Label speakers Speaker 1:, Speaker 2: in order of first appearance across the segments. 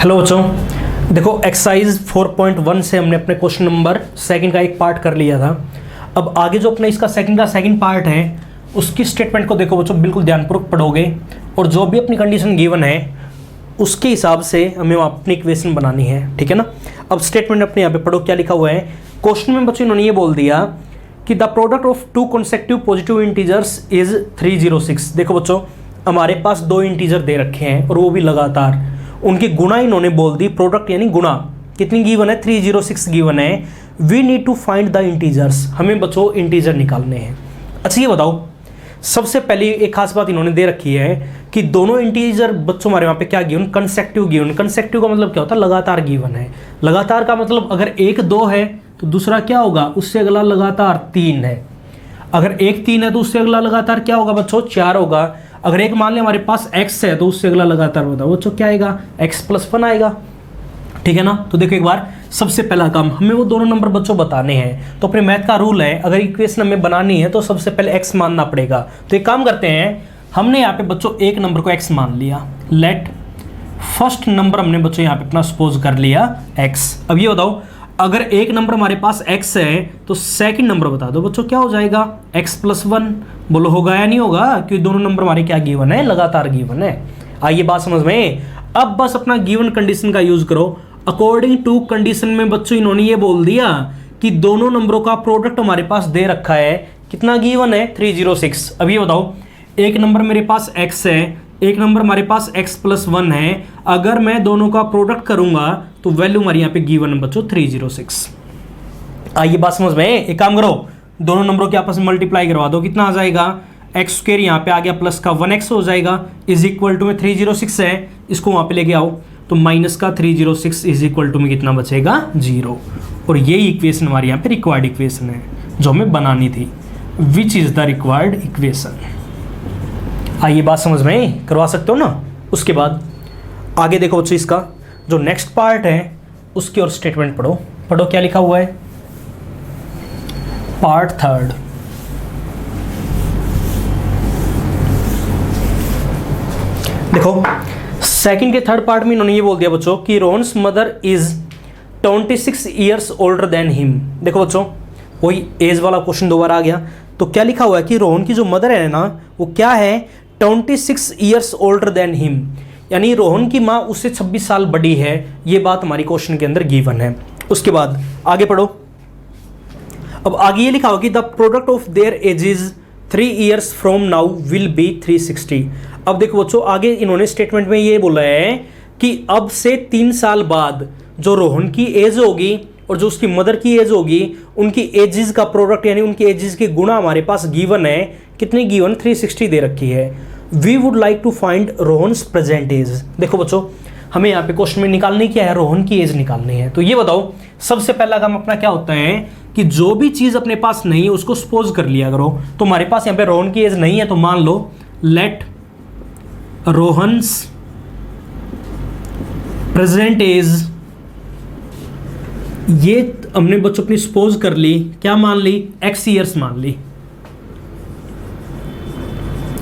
Speaker 1: Hello बच्चों, देखो exercise 4.1 से हमने अपने क्वेश्चन नंबर सेकंड का एक पार्ट कर लिया था। अब आगे जो अपने इसका सेकंड पार्ट है उसकी स्टेटमेंट को देखो बच्चों, बिल्कुल ध्यानपूर्वक पढ़ोगे और जो भी अपनी कंडीशन गिवन है उसके हिसाब से हमें अपनी इक्वेशन बनानी है, ठीक है ना। अब स्टेटमेंट अपने यहाँ पे पढ़ो, क्या लिखा हुआ है क्वेश्चन में बच्चों। इन्होंने ये बोल दिया कि the product of two consecutive positive integers is 306। देखो बच्चों, हमारे पास दो इंटीजर दे रखे हैं और वो भी लगातार, उनकी गुणा इन्होंने बोल दी, प्रोडक्ट यानी गुणा कितनी गिवन है, 306 गिवन है। We need to find the integers, हमें बच्चों इंटीजर निकालने हैं। अच्छा ये बताओ, सबसे पहले एक खास बात इन्होंने दे रखी है कि दोनों इंटीजर बच्चों हमारे वहाँ पे क्या गिवन, कंसेक्टिव गिवन। कंसेक्टिव का मतलब क्या होता है, लगातार गिवन है। लगातार का मतलब अगर एक 2 है तो दूसरा क्या होगा, उससे अगला लगातार 3 है। अगर एक 3 है तो उससे अगला लगातार क्या होगा बच्चों, 4 होगा। अगर एक मान लें हमारे पास x है तो उससे अगला लगातार बताओ बच्चों क्या आएगा, x+1 आएगा, ठीक है ना। तो देखो एक बार, सबसे पहला काम हमें वो दोनों नंबर बच्चों बताने हैं। तो अपने मैथ का रूल है, अगर इक्वेशन हमें बनानी है तो सबसे पहले x मानना पड़ेगा। तो एक काम करते हैं, हमने यहाँ पे बच्चों एक नंबर को x मान लिया। लेट फर्स्ट नंबर हमने बच्चों यहाँ पे अपना सपोज कर लिया x। अब ये बताओ, अगर एक नंबर हमारे पास x है तो सेकंड नंबर बता दो बच्चों क्या हो जाएगा, x+1। बोलो होगा या नहीं होगा, क्योंकि दोनों नंबर हमारे क्या गिवन है, लगातार गिवन है। आइए बात समझ में। अब बस अपना गिवन कंडीशन का यूज करो। अकॉर्डिंग टू कंडीशन में बच्चों इन्होंने ये बोल दिया कि दोनों नंबरों का प्रोडक्ट हमारे पास दे रखा है, कितना गिवन है, 306। अब ये बताओ, एक नंबर मेरे पास x है, एक नंबर हमारे पास x+1 है। अगर मैं दोनों का प्रोडक्ट करूंगा तो वैल्यू हमारे यहाँ पे गिवन है बच्चों 306। आइए बात समझ में। एक काम करो, दोनों नंबरों के आपस में मल्टीप्लाई करवा दो, कितना आ जाएगा, x² यहाँ पे आ गया प्लस का 1x हो जाएगा, इज इक्वल टू में 306 है, इसको वहां पे लेके आओ तो माइनस का 306 इज इक्वल टू में कितना बचेगा, 0। और ये इक्वेशन हमारे यहाँ पे रिक्वायर्ड इक्वेशन है जो हमें बनानी थी। Which is the required equation. आइए बात समझ में, करवा सकते हो ना। उसके बाद आगे देखो बच्चों, इसका जो नेक्स्ट पार्ट है उसकी और स्टेटमेंट पढ़ो। पढ़ो क्या लिखा हुआ है, पार्ट थर्ड। देखो सेकंड के थर्ड पार्ट में इन्होंने ये बोल दिया बच्चों कि Rohan's mother is 26 years older than him. देखो बच्चों, वही एज वाला क्वेश्चन दोबारा आ गया। तो क्या लिखा हुआ है कि रोहन की जो मदर है ना वो क्या है, 26 ईयर्स ओल्डर देन हिम, यानी रोहन की माँ उससे 26 साल बड़ी है। ये बात हमारी क्वेश्चन के अंदर गिवन है। उसके बाद आगे पढ़ो। अब आगे ये लिखा हुआ कि the product of their edges 3 years from now will be 360। अब देखो बच्चों, आगे इन्होंने स्टेटमेंट में ये बोला है कि अब से 3 साल बाद जो रोहन की एज होगी और जो उसकी मदर की एज होगी, उनकी एजेस का प्रोडक्ट यानी उनकी एजेस की गुणा हमारे पास गिवन है। कितनी गिवन, 360 दे रखी है। We would like to find Rohan's present age. देखो बच्चों, हमें यहाँ पे क्वेश्चन में निकालनी क्या है, रोहन की एज निकालनी है। तो ये बताओ, सबसे पहला काम अपना क्या होता है कि जो भी चीज अपने पास नहीं है उसको सपोज कर लिया करो। तो हमारे पास यहाँ पे रोहन की एज नहीं है तो मान लो लेट रोहन्स प्रेजेंट एज। ये हमने बच्चों अपनी सपोज कर ली, क्या मान ली, x ईयर्स मान ली।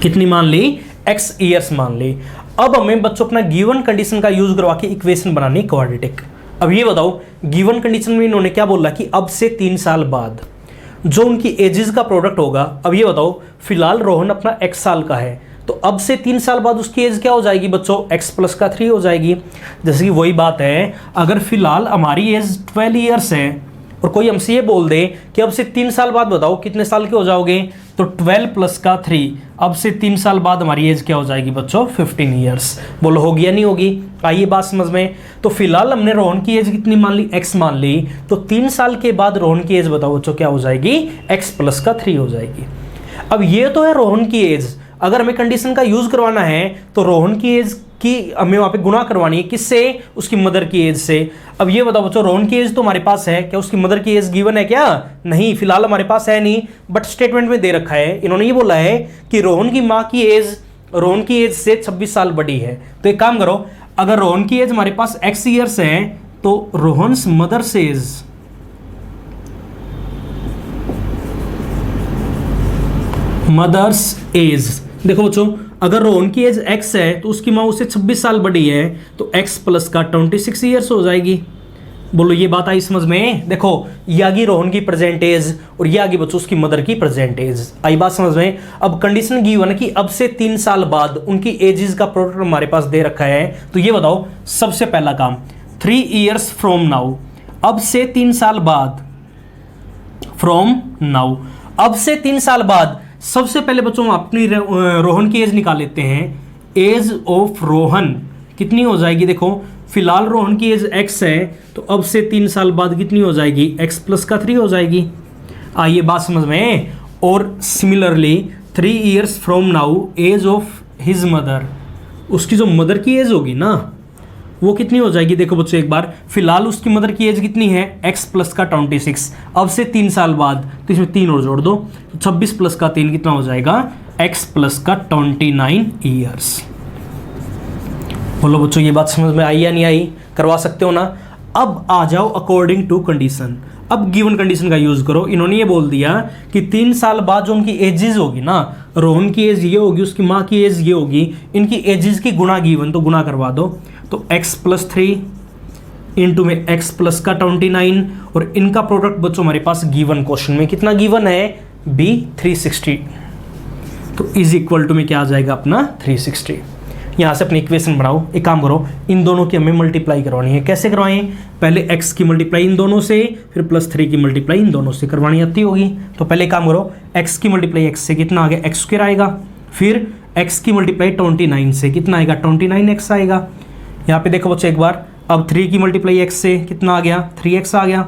Speaker 1: कितनी मान ली, x ईयर्स मान ली। अब हमें बच्चों अपना गिवन कंडीशन का यूज करवा के इक्वेशन बनानी क्वाड्रेटिक। अब ये बताओ, गिवन कंडीशन में इन्होंने क्या बोला कि अब से 3 साल बाद जो उनकी एजेस का प्रोडक्ट होगा। अब ये बताओ, फिलहाल रोहन अपना x साल का है तो अब से 3 साल बाद उसकी एज क्या हो जाएगी बच्चों, x+3 हो जाएगी। जैसे कि वही बात है, अगर फिलहाल हमारी एज 12 ईयर्स है और कोई हमसे ये बोल दे कि अब से 3 साल बाद बताओ कितने साल के हो जाओगे, तो 12+3, अब से 3 साल बाद हमारी एज क्या हो जाएगी बच्चों, 15 ईयर्स। बोलो होगी या नहीं होगी। आइए बात समझ में। तो फिलहाल हमने रोहन की एज कितनी मान ली, x मान ली, तो 3 साल के बाद रोहन की एज बताओ बच्चों क्या हो जाएगी, x+3 हो जाएगी। अब ये तो है रोहन की एज। अगर हमें कंडीशन का यूज करवाना है तो रोहन की एज की हमें वहां पे गुणा करवानी है, किससे, उसकी मदर की एज से। अब ये बताओ बच्चों, रोहन की एज तो हमारे पास है, क्या उसकी मदर की एज गिवन है क्या, नहीं, फिलहाल हमारे पास है नहीं, बट स्टेटमेंट में दे रखा है। इन्होंने ये बोला है कि रोहन की माँ की एज रोहन की एज से 26 साल बड़ी है। तो एक काम करो, अगर रोहन की एज हमारे पास x ईयर्स है तो रोहन्स मदर्स एज देखो बच्चों, अगर रोहन की एज x है तो उसकी माँ उससे 26 साल बड़ी है, तो x प्लस का 26 ईयर्स हो जाएगी। बोलो ये बात आई समझ में? देखो ये आ गई रोहन की प्रेजेंट एज और ये आ गई बच्चों उसकी मदर की प्रेजेंट एज। आई बात समझ में? अब कंडीशन गिवन है कि अब से 3 साल बाद उनकी एजेस का प्रोडक्ट हमारे पास दे रखा है। तो ये बताओ सबसे पहला काम 3 ईयर्स फ्रॉम नाउ, अब से 3 साल बाद, फ्रॉम नाउ अब से 3 साल बाद। सबसे पहले बच्चों हम अपनी रोहन की एज निकाल लेते हैं। एज ऑफ रोहन कितनी हो जाएगी? देखो फिलहाल रोहन की एज x है, तो अब से 3 साल बाद कितनी हो जाएगी? x प्लस का 3 हो जाएगी। आइए बात समझ में। और similarly 3 years from now age of his mother, उसकी जो मदर की एज होगी ना वो कितनी हो जाएगी? देखो बच्चों एक बार, फिलहाल उसकी मदर की एज कितनी है? x प्लस का 26। अब से 3 साल बाद तो इसमें 3 और जोड़ दो, तो 26 प्लस का 3 कितना हो जाएगा? x प्लस का 29 ईयर्स। बोलो बच्चों ये बात समझ में आई या नहीं आई? करवा सकते हो ना? अब आ जाओ अकॉर्डिंग टू कंडीशन। अब गिवन कंडीशन का यूज करो। इन्होंने ये बोल दिया कि 3 साल बाद जो उनकी एजेस होगी ना, रोहन की एज ये होगी, उसकी माँ की एज ये होगी, इनकी एजेस की गुणा गिवन, तो गुणा करवा दो। तो x प्लस 3 इंटू में x प्लस का 29 और इनका प्रोडक्ट बच्चों हमारे पास गिवन क्वेश्चन में कितना गिवन है? b 360। तो इज इक्वल टू में क्या आ जाएगा अपना? 360। यहाँ से अपनी इक्वेशन बनाओ। एक काम करो, इन दोनों की हमें मल्टीप्लाई करवानी है। कैसे करवाएं? पहले x की मल्टीप्लाई इन दोनों से, फिर +3 की मल्टीप्लाई इन दोनों से करवानी आती होगी। तो पहले काम करो, x की मल्टीप्लाई x से कितना आ गया? x स्क्वायर आएगा। फिर x की मल्टीप्लाई 29 से कितना आएगा? 29x आएगा। यहाँ पे देखो बच्चों एक बार, अब 3 की मल्टीप्लाई x से कितना आ गया? 3x आ गया।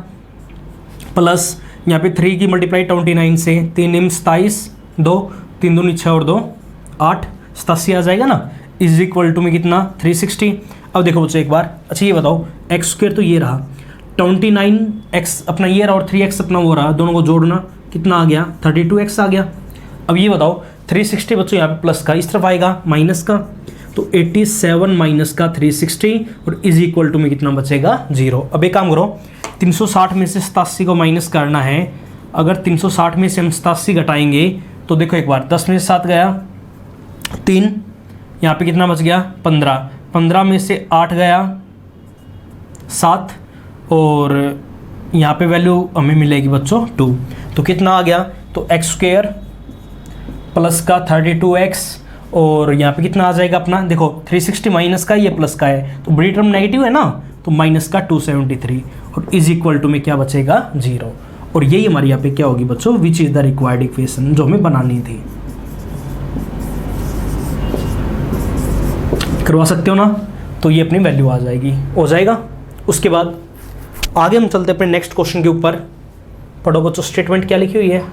Speaker 1: प्लस यहाँ पे 3 की मल्टीप्लाई 29 से 3 × 27, 2 3 दूनी 6 और 2 8, 87 आ जाएगा ना। इज इक्वल टू में कितना? 360। अब देखो बच्चों एक बार, अच्छा ये बताओ एक्स स्क्वायर तो ये रहा, 29x अपना ये रहा और 3x अपना वो रहा, दोनों को जोड़ना कितना आ गया? 32x आ गया। अब ये बताओ 360 बच्चों यहाँ पे प्लस का इस तरफ आएगा माइनस का, तो 87 माइनस का 360 और इज इक्वल टू में कितना बचेगा? 0। अब एक काम करो, 360 में से 87 को माइनस करना है। अगर 360 में से हम 87 घटाएंगे तो देखो एक बार 10 में से 7 गया 3, यहाँ पे कितना बच गया? 15। 15 में से 8 गया 7 और यहाँ पे वैल्यू हमें मिलेगी बच्चों 2। तो कितना आ गया? तो एक्स स्क्वायर प्लस का 32x और यहाँ पे कितना आ जाएगा अपना? देखो 360 माइनस का, ये प्लस का है, तो बड़ी टर्म नेगेटिव है ना, तो माइनस का 273 और इज इक्वल टू में क्या बचेगा? 0। और यही हमारी यहाँ पे क्या होगी बच्चों? Which is the required equation, जो हमें बनानी थी। करवा सकते हो ना? तो ये अपनी वैल्यू आ जाएगी, हो जाएगा। उसके बाद आगे हम चलते अपने नेक्स्ट क्वेश्चन के ऊपर। पढ़ो बच्चों स्टेटमेंट क्या लिखी हुई है।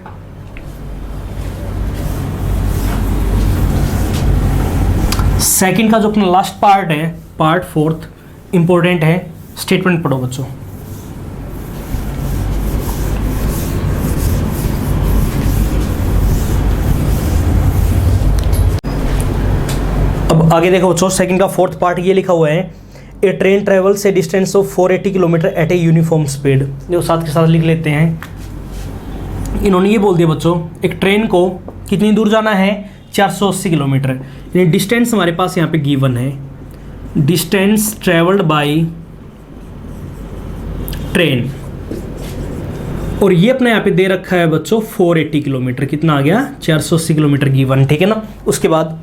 Speaker 1: सेकंड का जो अपना लास्ट पार्ट है, पार्ट 4th इंपॉर्टेंट है। स्टेटमेंट पढ़ो बच्चों। अब आगे देखो बच्चों, सेकंड का 4th पार्ट ये लिखा हुआ है, a train travels a distance of 480 kilometres at a uniform speed. जो साथ के साथ लिख लेते हैं। इन्होंने ये बोल दिया बच्चों, एक ट्रेन को कितनी दूर जाना है? 480 किलोमीटर। यानी डिस्टेंस हमारे पास यहाँ पे गिवन है, डिस्टेंस ट्रेवल्ड बाय ट्रेन, और ये अपने यहाँ पे दे रखा है बच्चों 480 किलोमीटर। कितना आ गया? 480 किलोमीटर गिवन, ठीक है ना। उसके बाद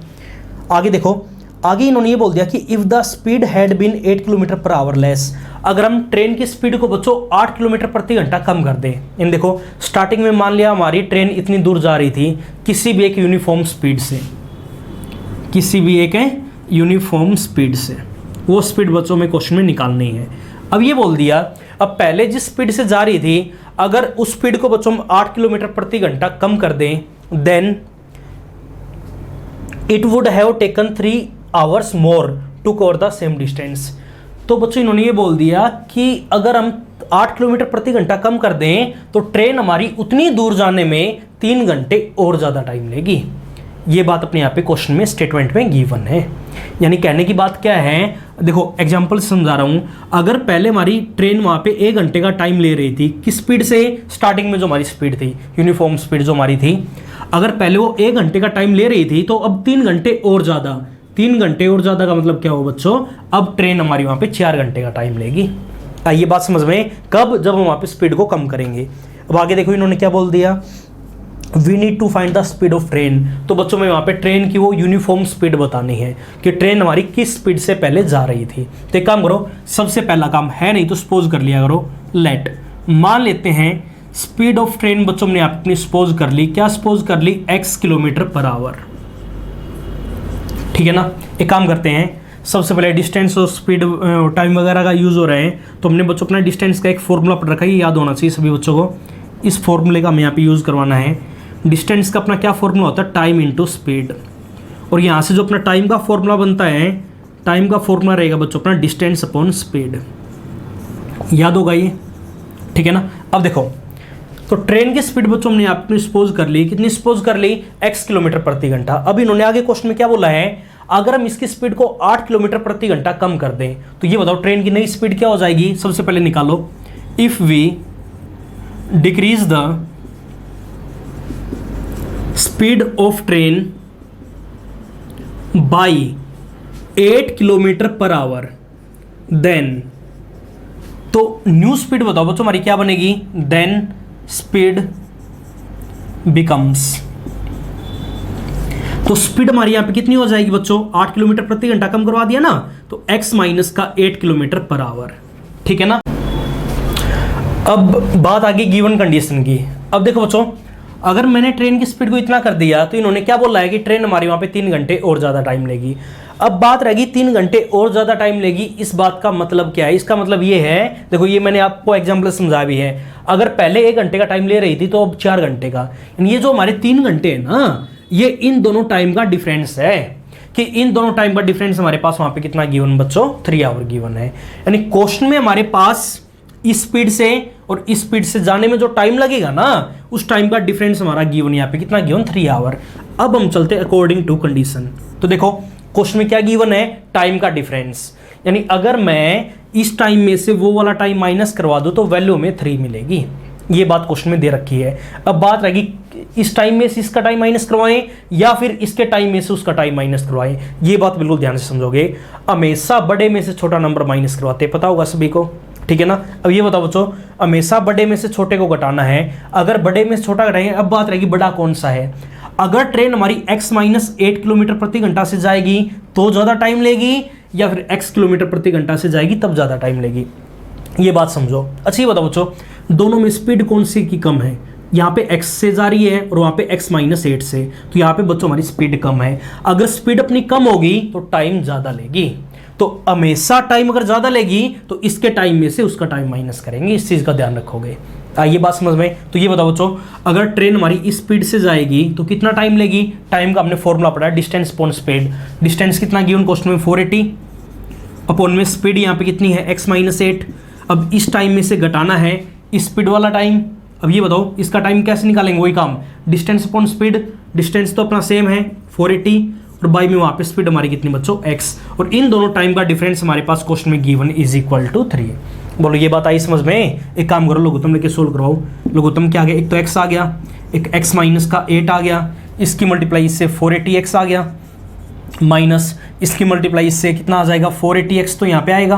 Speaker 1: आगे देखो, आगे इन्होंने ये बोल दिया कि if the speed had been 8 kilometre per hour less, अगर हम ट्रेन की स्पीड को बच्चों 8 किलोमीटर प्रति घंटा कम कर दें। इन देखो स्टार्टिंग में मान लिया हमारी ट्रेन इतनी दूर जा रही थी किसी भी एक यूनिफॉर्म स्पीड से, किसी भी एक यूनिफॉर्म स्पीड से, वो स्पीड बच्चों में क्वेश्चन में निकालनी है। अब ये बोल दिया, अब पहले जिस स्पीड से जा रही थी अगर उस स्पीड को बच्चों हम 8 किलोमीटर प्रति घंटा कम कर दें, then it would have taken 3 hours more to cover the same distance. तो बच्चों इन्होंने ये बोल दिया कि अगर हम 8 किलोमीटर प्रति घंटा कम कर दें तो ट्रेन हमारी उतनी दूर जाने में 3 घंटे और ज़्यादा टाइम लेगी। ये बात अपने यहाँ पे क्वेश्चन में स्टेटमेंट में गिवन है। यानी कहने की बात क्या है, देखो एग्जाम्पल समझा रहा हूँ, अगर पहले हमारी ट्रेन वहाँ पे 1 घंटे का टाइम ले रही थी, किस स्पीड से, स्टार्टिंग में जो हमारी स्पीड थी, यूनिफॉर्म स्पीड जो हमारी थी, अगर पहले वो 1 घंटे का टाइम ले रही थी तो अब 3 घंटे और ज़्यादा, 3 घंटे और ज़्यादा का मतलब क्या हो बच्चों, अब ट्रेन हमारी वहाँ पे 4 घंटे का टाइम लेगी। ये बात समझ में, कब, जब हम वहाँ पे स्पीड को कम करेंगे। अब आगे देखो इन्होंने क्या बोल दिया, we need to find the speed of train. तो बच्चों में वहाँ पे ट्रेन की वो यूनिफॉर्म स्पीड बतानी है कि ट्रेन हमारी किस स्पीड से पहले जा रही थी। तो एक काम करो, सबसे पहला काम है नहीं तो सपोज कर लिया करो, लेट, मान लेते हैं स्पीड ऑफ ट्रेन बच्चों ने अपनी सपोज कर ली, क्या सपोज कर ली, x किलोमीटर पर आवर, ठीक है ना। एक काम करते हैं, सबसे पहले डिस्टेंस और स्पीड टाइम वगैरह का यूज़ हो रहे हैं, तो हमने बच्चों अपना डिस्टेंस का एक फॉर्मूला पढ़ रखा है, याद होना चाहिए सभी बच्चों को। इस फॉर्मूले का हमें यहाँ पे यूज़ करवाना है। डिस्टेंस का अपना क्या फॉर्मूला होता है, टाइम इनटू स्पीड, और यहाँ से जो अपना टाइम का फॉर्मूला बनता है, टाइम का फॉर्मूला रहेगा बच्चों अपना डिस्टेंस अपॉन स्पीड, याद होगा ये, ठीक है ना। अब देखो, तो ट्रेन की स्पीड बच्चों हमने आपने सपोज कर ली, कितनी सपोज कर ली, x किलोमीटर प्रति घंटा। अब इन्होंने आगे क्वेश्चन में क्या बोला है, अगर हम इसकी स्पीड को 8 किलोमीटर प्रति घंटा कम कर दें तो ये बताओ ट्रेन की नई स्पीड क्या हो जाएगी। सबसे पहले निकालो, if we decrease the speed of train by 8 kilometre per hour, then, तो न्यू स्पीड बताओ बच्चों हमारी क्या बनेगी, देन स्पीड बिकम्स, तो स्पीड हमारी यहां पे कितनी हो जाएगी बच्चों, 8 किलोमीटर प्रति घंटा कम करवा दिया ना, तो x माइनस का 8 किलोमीटर पर आवर, ठीक है ना। अब बात आ गई गिवन कंडीशन की। अब देखो बच्चों, अगर मैंने ट्रेन की स्पीड को इतना कर दिया तो इन्होंने क्या बोला है कि ट्रेन हमारी वहां पे 3 घंटे और ज्यादा टाइम लेगी। अब बात रहेगी 3 घंटे और ज्यादा टाइम लेगी, इस बात का मतलब क्या है, इसका मतलब ये है, देखो ये मैंने आपको एग्जाम्पल समझा भी है, अगर पहले 1 घंटे का टाइम ले रही थी तो अब 4 घंटे का, ये जो हमारे 3 घंटे है ना, ये इन दोनों टाइम का डिफरेंस है, कि इन दोनों टाइम का डिफरेंस हमारे पास वहां पे कितना गिवन बच्चों, 3 आवर गिवन है। यानी क्वेश्चन में हमारे पास इस स्पीड से और इस स्पीड से जाने में जो टाइम लगेगा ना, उस टाइम का डिफरेंस हमारा गिवन यहाँ पे कितना गिवन, 3 आवर। अब हम चलते अकॉर्डिंग टू कंडीशन। तो देखो क्वेश्चन में क्या गिवन है, टाइम का डिफरेंस, यानी अगर मैं इस टाइम में से वो वाला टाइम माइनस करवा दूं तो वैल्यू में 3 मिलेगी, ये बात क्वेश्चन में दे रखी है। अब बात रहेगी इस टाइम में से इसका टाइम माइनस करवाएं या फिर इसके टाइम में से उसका टाइम माइनस करवाएं, ये बात बिल्कुल ध्यान से समझोगे। हमेशा बड़े में से छोटा नंबर माइनस करवाते, पता होगा सभी को, ठीक है ना। अब ये बताओ बच्चों, हमेशा बड़े में से छोटे को घटाना है, अगर बड़े में से छोटा घटाएंगे, अब बात रहेगी बड़ा कौन सा है। अगर ट्रेन हमारी x माइनस 8 किलोमीटर प्रति घंटा से जाएगी तो ज़्यादा टाइम लेगी, या फिर x किलोमीटर प्रति घंटा से जाएगी तब ज़्यादा टाइम लेगी, ये बात समझो। अच्छा ये बताओ बच्चों, दोनों में स्पीड कौन सी की कम है, यहाँ पे x से जा रही है और वहाँ पे x माइनस 8 से, तो यहाँ पे बच्चों हमारी स्पीड कम है। अगर स्पीड अपनी कम होगी तो टाइम ज़्यादा लेगी, तो हमेशा टाइम अगर ज़्यादा लेगी तो इसके टाइम में से उसका टाइम माइनस करेंगे, इस चीज़ का ध्यान रखोगे। ये बात समझ में। तो ये बताओ बच्चों, अगर ट्रेन हमारी इस स्पीड से जाएगी तो कितना टाइम लेगी, टाइम का हमने फॉर्मूला पढ़ा है, डिस्टेंस अपॉन स्पीड। डिस्टेंस कितना गिवन क्वेश्चन में, 480, अपॉन में स्पीड यहाँ पे कितनी है, x माइनस 8। अब इस टाइम में से घटाना है इस स्पीड वाला टाइम। अब ये बताओ इसका टाइम कैसे निकालेंगे, वही काम, डिस्टेंस अपॉन स्पीड, डिस्टेंस तो अपना सेम है 480, और बाई में वहाँ पे स्पीड हमारी कितनी बच्चों, x, और इन दोनों टाइम का डिफरेंस हमारे पास क्वेश्चन में गिवन इज इक्वल टू 3। बोलो ये बात आई समझ में। एक काम करो, लघुत्तम लेके सोल्व करवाओ। लघुत्तम क्या आ गया, एक तो x आ गया, एक x माइनस का 8 आ गया, इसकी मल्टीप्लाई इससे 480x आ गया, माइनस इसकी मल्टीप्लाई इससे कितना आ जाएगा, 480x तो यहाँ पे आएगा,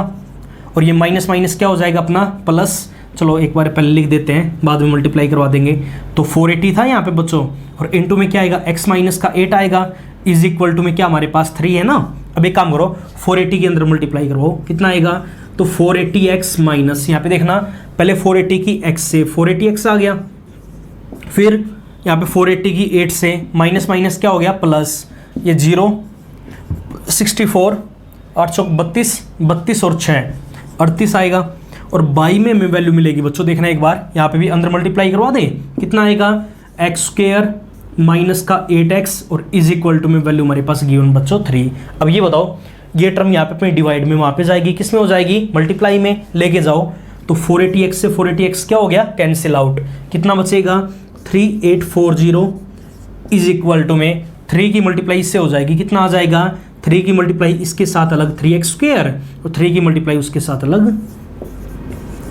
Speaker 1: और ये माइनस माइनस क्या हो जाएगा अपना प्लस। चलो एक बार पहले लिख देते हैं, बाद में मल्टीप्लाई करवा देंगे। तो 480 था यहाँ पे बच्चों, और इनटू में क्या आएगा, x माइनस का 8 आएगा, इज इक्वल टू में क्या हमारे पास 3 है ना। अब एक काम करो, 480 के अंदर मल्टीप्लाई करो, कितना आएगा, तो 480x माइनस, यहाँ पे देखना पहले 480 की x से 480x आ गया, फिर यहाँ पे 480 की 8 से माइनस माइनस क्या हो गया प्लस, ये 0, 64, 832, 32 और 6 38 आएगा, और बाई में हमें वैल्यू मिलेगी बच्चों, देखना एक बार यहाँ पे भी अंदर मल्टीप्लाई करवा दें, कितना आएगा, एक्स स्क्वायर माइनस का 8x, और इज इक्वल टू में वैल्यू हमारे पास गिवन बच्चों 3। अब ये बताओ, ये टर्म यहाँ पे अपने डिवाइड में वहाँ पे जाएगी, किस में हो जाएगी, मल्टीप्लाई में लेके जाओ, तो 480x से 480x क्या हो गया, कैंसिल आउट, कितना बचेगा 3840, इज इक्वल टू में 3 की मल्टीप्लाई इससे हो जाएगी, कितना आ जाएगा 3 की मल्टीप्लाई इसके साथ अलग 3x² और 3 की मल्टीप्लाई उसके साथ अलग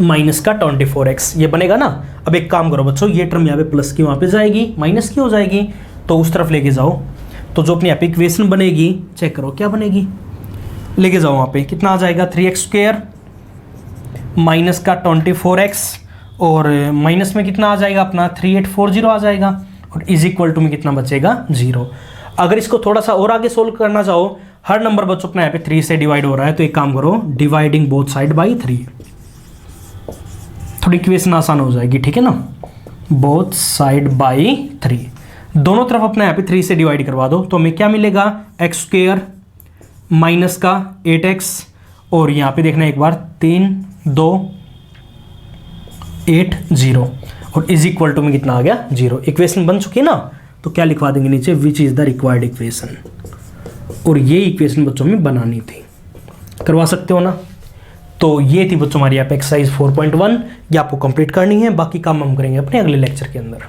Speaker 1: माइनस का 24x, ये बनेगा ना। अब एक काम करो बच्चों, ये टर्म यहाँ पे प्लस की वहाँ पे जाएगी, माइनस की हो जाएगी, तो उस तरफ लेके जाओ। तो जो अपनी यहाँ पे इक्वेशन बनेगी, चेक करो क्या बनेगी, लेके जाओ वहाँ पे, कितना आ जाएगा 3x² माइनस का 24x और माइनस में कितना आ जाएगा अपना 3840 आ जाएगा और इज इक्वल टू में कितना बचेगा 0। अगर इसको थोड़ा सा और आगे सोल्व करना चाहो, हर नंबर बच्चों अपना यहाँ पे 3 से डिवाइड हो रहा है, तो एक काम करो डिवाइडिंग बोथ साइड बाई 3, थोड़ी इक्वेशन आसान हो जाएगी, ठीक है ना। बोथ साइड बाई 3, दोनों तरफ अपने यहाँ पे 3 से डिवाइड करवा दो, तो हमें क्या मिलेगा x² माइनस का 8x और यहाँ पे देखना एक बार 3 2 8 0 और इज इक्वल टू में कितना आ गया 0। इक्वेशन बन चुकी है ना, तो क्या लिखवा देंगे नीचे, which is the required equation. और ये इक्वेशन बच्चों में बनानी थी, करवा सकते हो ना। तो ये थी बच्चों हमारी यहाँ पे एक्सरसाइज 4.1, ये आपको कंप्लीट करनी है, बाकी काम हम करेंगे अपने अगले लेक्चर के अंदर।